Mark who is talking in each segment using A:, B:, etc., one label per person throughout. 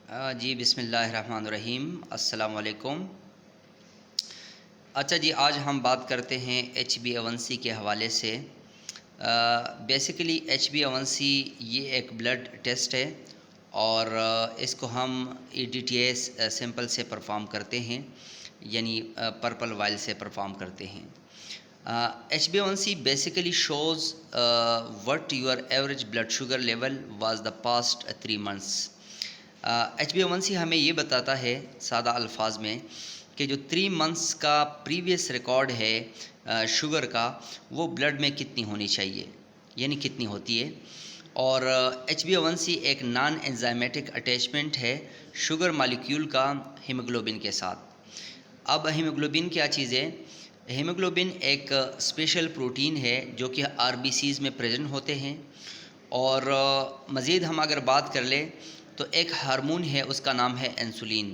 A: जी बिस्मिल्लाहिर्रहमानिर्रहीम अस्सलाम वालेकुम। अच्छा जी, आज हम बात करते हैं HbA1c के हवाले से। बेसिकली HbA1c ये एक ब्लड टेस्ट है और इसको हम EDTA सैंपल से परफॉर्म करते हैं, यानी पर्पल वाइल से परफॉर्म करते हैं। HbA1c basically shows what your average blood sugar level was the past 3 months। HbA1c हमें ये बताता है सादा अल्फाज में कि जो 3 मंथ्स का प्रीवियस रिकॉर्ड है शुगर का, वो ब्लड में कितनी होनी चाहिए, यानी कितनी होती है। और HbA1c एक नॉन एंजाइमेटिक अटैचमेंट है शुगर मालिक्यूल का हीमोग्लोबिन के साथ। अब हीमोग्लोबिन क्या चीज़ है? हीमोग्लोबिन एक स्पेशल प्रोटीन है जो कि RBCs में प्रेजेंट होते हैं। और मज़ीद हम अगर बात कर लें तो एक हार्मोन है, उसका नाम है इंसुलिन।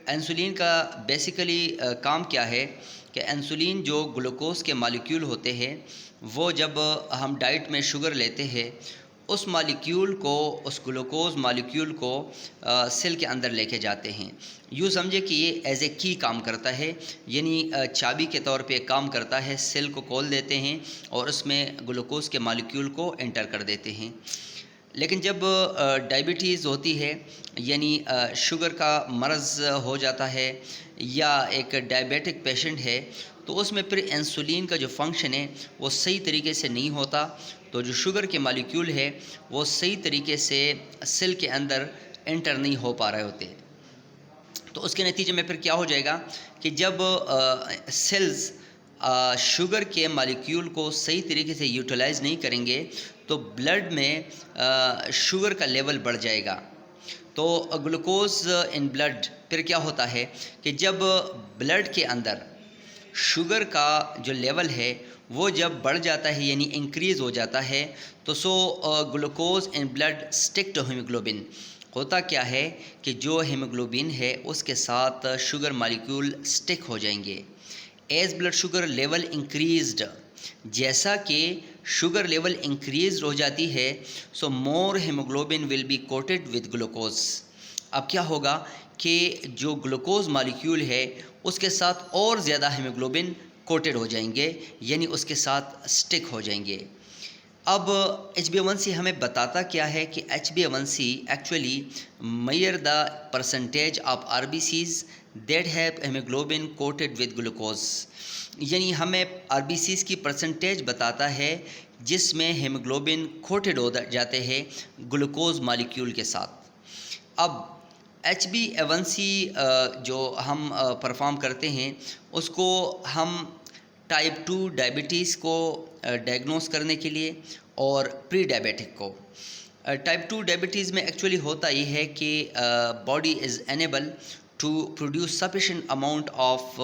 A: इंसुलिन का बेसिकली काम क्या है कि इंसुलिन जो ग्लूकोज के मालिक्यूल होते हैं, वो जब हम डाइट में शुगर लेते हैं, उस मालिक्यूल को, उस ग्लूकोज मालिक्यूल को सेल के अंदर लेके जाते हैं। यूँ समझे कि ये एज ए की काम करता है, यानी चाबी के तौर पे काम करता है। सेल को खोल देते हैं और उसमें ग्लूकोज के मालिक्यूल को एंटर कर देते हैं। लेकिन जब डायबिटीज़ होती है, यानी शुगर का मर्ज़ हो जाता है, या एक डायबिटिक पेशेंट है, तो उसमें फिर इंसुलिन का जो फंक्शन है वो सही तरीके से नहीं होता। तो जो शुगर के मॉलिक्यूल है वो सही तरीके से सेल के अंदर एंटर नहीं हो पा रहे होते। तो उसके नतीजे में फिर क्या हो जाएगा कि जब सेल्स शुगर के मॉलिक्यूल को सही तरीके से यूटिलाइज़ नहीं करेंगे तो ब्लड में शुगर का लेवल बढ़ जाएगा। तो ग्लूकोज इन ब्लड फिर क्या होता है कि जब ब्लड के अंदर शुगर का जो लेवल है वो जब बढ़ जाता है, यानी इंक्रीज़ हो जाता है, तो glucose in blood stick to haemoglobin. होता क्या है कि जो हीमोग्लोबिन है उसके साथ शुगर मॉलिक्यूल स्टिक हो जाएंगे। As blood sugar level increased, जैसा कि शुगर लेवल इंक्रीज हो जाती है, so more haemoglobin will be coated with glucose. अब क्या होगा कि जो ग्लूकोज मॉलिक्यूल है उसके साथ और ज़्यादा हीमोग्लोबिन कोटेड हो जाएंगे, यानी उसके साथ स्टिक हो जाएंगे। अब HbA1c हमें बताता क्या है कि HbA1c actually measure the percentage of RBCs that have hemoglobin coated with glucose, यानी हमें RBCs की परसेंटेज बताता है जिसमें हेमोग्लोबिन कोटेड हो जाते हैं ग्लूकोज मॉलिक्यूल के साथ। अब HbA1c जो हम परफॉर्म करते हैं उसको हम टाइप 2 डायबिटीज़ को डायग्नोस करने के लिए और प्री डायबिटिक को। टाइप 2 डायबिटीज़ में एक्चुअली होता ये है कि body is unable to produce sufficient amount of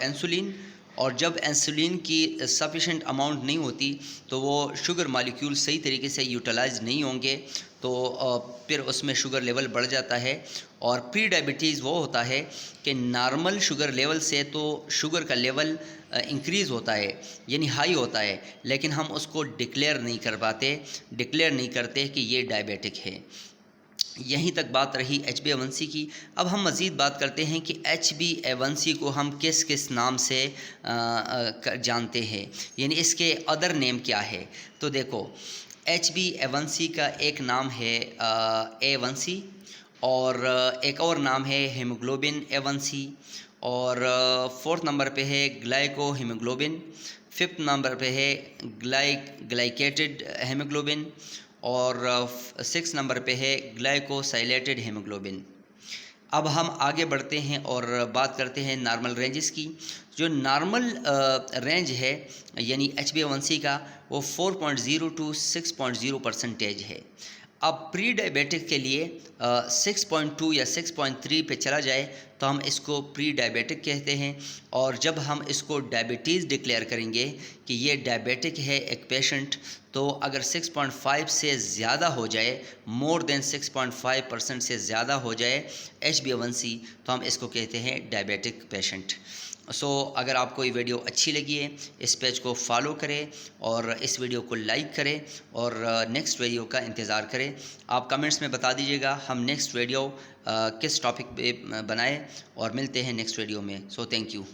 A: insulin, और जब इंसुलिन की सफिशेंट अमाउंट नहीं होती तो वो शुगर मॉलिक्यूल सही तरीके से यूटिलाइज नहीं होंगे, तो फिर उसमें शुगर लेवल बढ़ जाता है। और प्री डायबिटीज़ वो होता है कि नॉर्मल शुगर लेवल से तो शुगर का लेवल इंक्रीज़ होता है, यानी हाई होता है, लेकिन हम उसको डिक्लेयर नहीं करते कि ये डायबिटिक है। यहीं तक बात रही HbA1c की। अब हम मज़ीद बात करते हैं कि HbA1c को हम किस किस नाम से जानते हैं, यानी इसके अदर नेम क्या है। तो देखो, HbA1c का एक नाम है A1c, और एक और नाम है हीमोग्लोबिन A1c, और फोर्थ नंबर पे है ग्लाइको हीमोग्लोबिन, फिफ्थ नंबर पे है ग्लाइकेटेड हीमोग्लोबिन, और सिक्स नंबर पे है ग्लाइकोसाइलेटेड हीमोग्लोबिन। अब हम आगे बढ़ते हैं और बात करते हैं नॉर्मल रेंजेस की। जो नॉर्मल रेंज है यानी HbA1c का, वो 4.0 to 6.0% है। अब प्री डायबिटिक के लिए 6.2 या 6.3 पे चला जाए तो हम इसको प्री डायबिटिक कहते हैं। और जब हम इसको डायबिटीज़ डिक्लेयर करेंगे कि ये डायबिटिक है एक पेशेंट, तो अगर 6.5 से ज़्यादा हो जाए, मोर देन 6.5% से ज़्यादा हो जाए HbA1c, तो हम इसको कहते हैं डायबिटिक पेशेंट। सो अगर आपको ये वीडियो अच्छी लगी है, इस पेज को फॉलो करें और इस वीडियो को लाइक करें और नेक्स्ट वीडियो का इंतज़ार करें। आप कमेंट्स में बता दीजिएगा हम नेक्स्ट वीडियो किस टॉपिक पे बनाएं, और मिलते हैं नेक्स्ट वीडियो में। So thank you.